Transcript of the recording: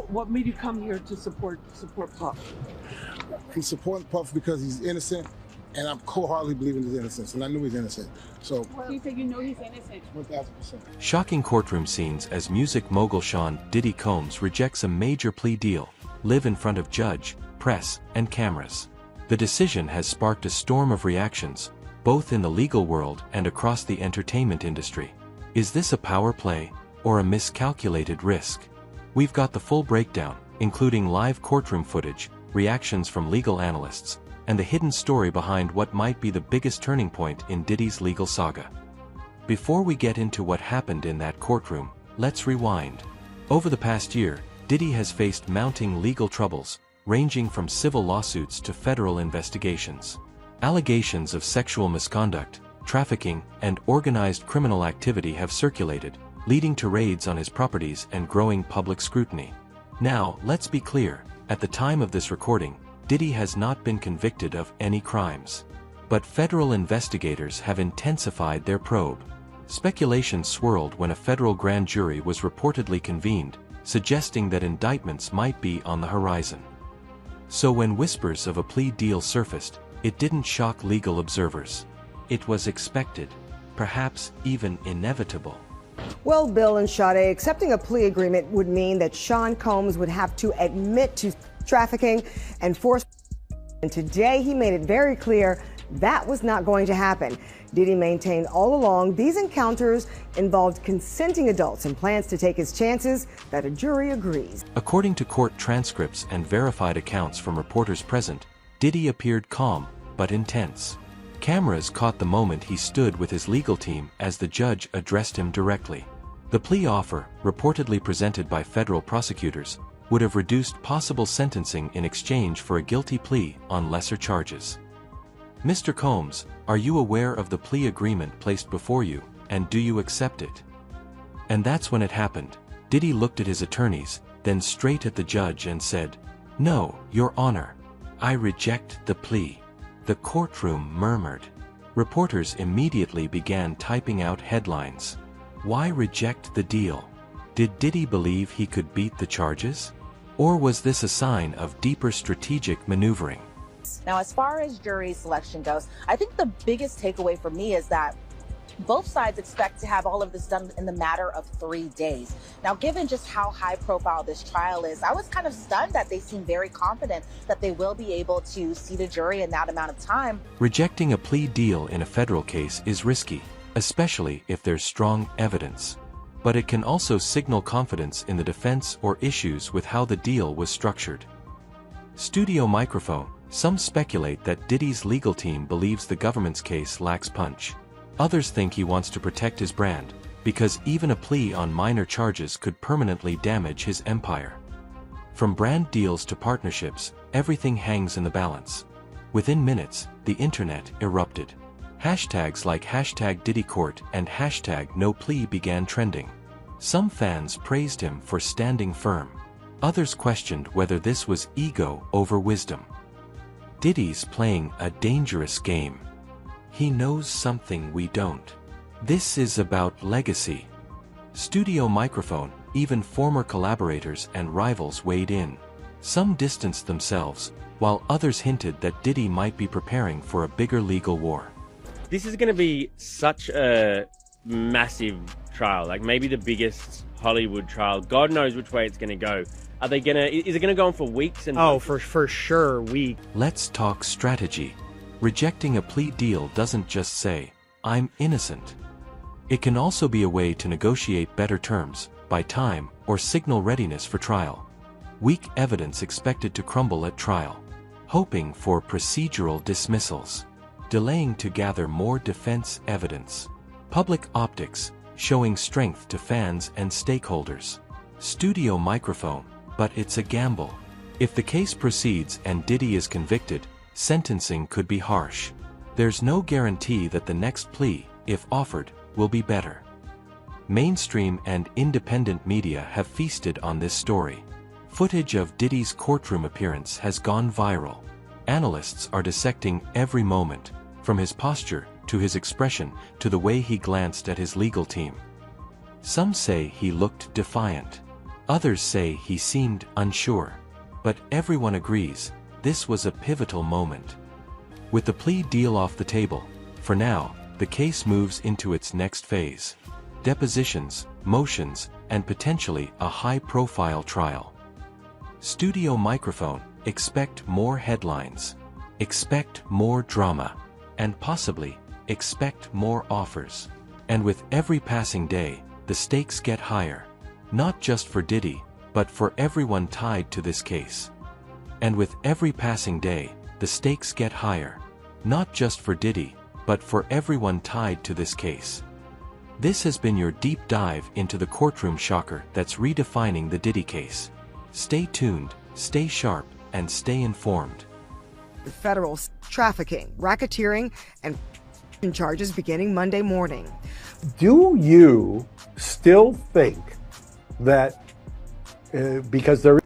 What made you come here to support Puff? He's supporting Puff because he's innocent, and I'm wholeheartedly believing his innocence, and I knew he's innocent. So You say you know he's innocent. 1,000%. Shocking courtroom scenes as music mogul Sean "Diddy" Combs rejects a major plea deal, live in front of judge, press, and cameras. The decision has sparked a storm of reactions, both in the legal world and across the entertainment industry. Is this a power play, or a miscalculated risk? We've got the full breakdown, including live courtroom footage, reactions from legal analysts, and the hidden story behind what might be the biggest turning point in Diddy's legal saga. Before we get into what happened in that courtroom, let's rewind. Over the past year, Diddy has faced mounting legal troubles, ranging from civil lawsuits to federal investigations. Allegations of sexual misconduct, trafficking, and organized criminal activity have circulated, leading to raids on his properties and growing public scrutiny. Now, let's be clear, at the time of this recording, Diddy has not been convicted of any crimes. But federal investigators have intensified their probe. Speculation swirled when a federal grand jury was reportedly convened, suggesting that indictments might be on the horizon. So when whispers of a plea deal surfaced, it didn't shock legal observers. It was expected, perhaps even inevitable. Well, Bill and Sade, accepting a plea agreement would mean that Sean Combs would have to admit to trafficking and force. And today he made it very clear that was not going to happen. Diddy maintained all along these encounters involved consenting adults and plans to take his chances that a jury agrees. According to court transcripts and verified accounts from reporters present, Diddy appeared calm but intense. Cameras caught the moment he stood with his legal team as the judge addressed him directly. The plea offer, reportedly presented by federal prosecutors, would have reduced possible sentencing in exchange for a guilty plea on lesser charges. Mr. Combs, are you aware of the plea agreement placed before you, and do you accept it? And that's when it happened. Diddy looked at his attorneys, then straight at the judge and said, "No, Your Honor. I reject the plea." The courtroom murmured. Reporters immediately began typing out headlines. Why reject the deal? Did Diddy believe he could beat the charges? Or was this a sign of deeper strategic maneuvering? Now, as far as jury selection goes, I think the biggest takeaway for me is that both sides expect to have all of this done in the matter of 3 days. Now, given just how high profile this trial is, I was kind of stunned that they seem very confident that they will be able to seat a jury in that amount of time. Rejecting a plea deal in a federal case is risky, especially if there's strong evidence. But it can also signal confidence in the defense or issues with how the deal was structured. Studio microphone. Some speculate that Diddy's legal team believes the government's case lacks punch. Others think he wants to protect his brand, because even a plea on minor charges could permanently damage his empire. From brand deals to partnerships, everything hangs in the balance. Within minutes, the internet erupted. Hashtags like #DiddyCourt and #NoPlea began trending. Some fans praised him for standing firm. Others questioned whether this was ego over wisdom. Diddy's playing a dangerous game. He knows something we don't. This is about legacy. Studio microphone. Even former collaborators and rivals weighed in. Some distanced themselves, while others hinted that Diddy might be preparing for a bigger legal war. This is going to be such a massive trial, like maybe the biggest Hollywood trial. God knows which way it's going to go. Are they going to, is it going to go on for weeks? And for sure, weeks. Let's talk strategy. Rejecting a plea deal doesn't just say, "I'm innocent." It can also be a way to negotiate better terms, buy time, or signal readiness for trial. Weak evidence expected to crumble at trial. Hoping for procedural dismissals. Delaying to gather more defense evidence. Public optics, showing strength to fans and stakeholders. Studio microphone, but it's a gamble. If the case proceeds and Diddy is convicted, sentencing could be harsh. There's no guarantee that the next plea, if offered, will be better. Mainstream and independent media have feasted on this story. Footage of Diddy's courtroom appearance has gone viral. Analysts are dissecting every moment, from his posture, to his expression, to the way he glanced at his legal team. Some say he looked defiant. Others say he seemed unsure. But everyone agrees, this was a pivotal moment. With the plea deal off the table, for now, the case moves into its next phase. Depositions, motions, and potentially a high-profile trial. Studio microphone, expect more headlines. Expect more drama. And possibly, expect more offers. And with every passing day, the stakes get higher. Not just for Diddy, but for everyone tied to this case. And with every passing day, the stakes get higher. Not just for Diddy, but for everyone tied to this case. This has been your deep dive into the courtroom shocker that's redefining the Diddy case. Stay tuned, stay sharp, and stay informed. Federal trafficking, racketeering, and charges beginning Monday morning. Do you still think that because there